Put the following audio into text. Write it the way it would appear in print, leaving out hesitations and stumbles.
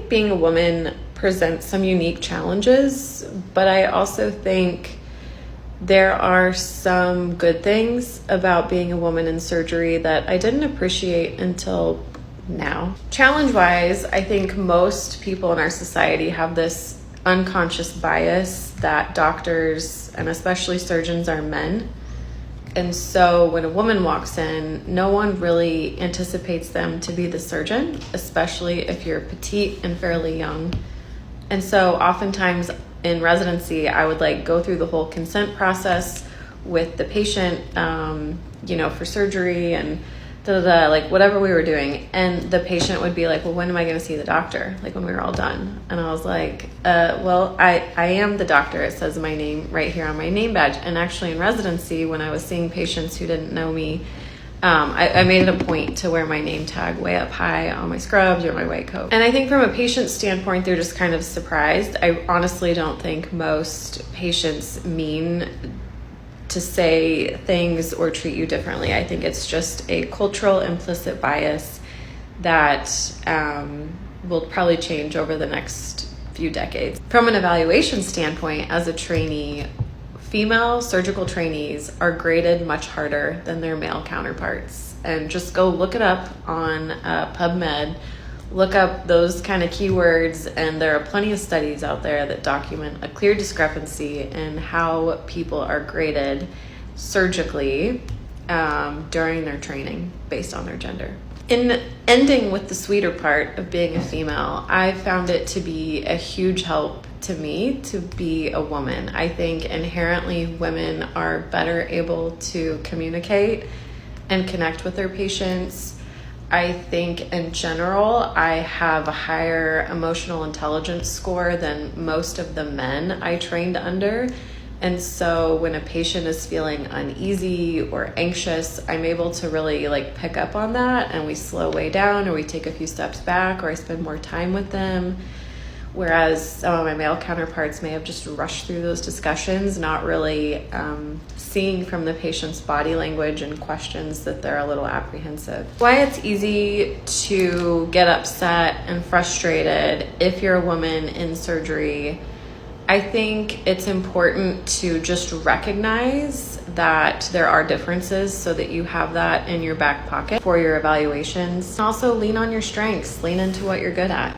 Being a woman presents some unique challenges, but I also think there are some good things about being a woman in surgery that I didn't appreciate until now. Challenge-wise, I think most people in our society have this unconscious bias that doctors and especially surgeons are men. And so when a woman walks in, no one really anticipates them to be the surgeon, especially if you're petite and fairly young. And so oftentimes in residency, I would go through the whole consent process with the patient, for surgery and whatever we were doing. And the patient would be like, well, when am I going to see the doctor? When we were all done. And I was like, I am the doctor. It says my name right here on my name badge. And actually in residency, when I was seeing patients who didn't know me, I made it a point to wear my name tag way up high on my scrubs or my white coat. And I think from a patient standpoint, they're just kind of surprised. I honestly don't think most patients mean to say things or treat you differently. I think it's just a cultural implicit bias that will probably change over the next few decades. From an evaluation standpoint, as a trainee, female surgical trainees are graded much harder than their male counterparts. And just go look it up on PubMed. Look up those kind of keywords, and there are plenty of studies out there that document a clear discrepancy in how people are graded surgically during their training based on their gender. In ending with the sweeter part of being a female, I found it to be a huge help to me to be a woman. I think inherently women are better able to communicate and connect with their patients. I think in general, I have a higher emotional intelligence score than most of the men I trained under. And so when a patient is feeling uneasy or anxious, I'm able to really pick up on that, and we slow way down, or we take a few steps back, or I spend more time with them. Whereas some of my male counterparts may have just rushed through those discussions, not really seeing from the patient's body language and questions that they're a little apprehensive. Why it's easy to get upset and frustrated if you're a woman in surgery, I think it's important to just recognize that there are differences so that you have that in your back pocket for your evaluations. Also lean on your strengths, lean into what you're good at.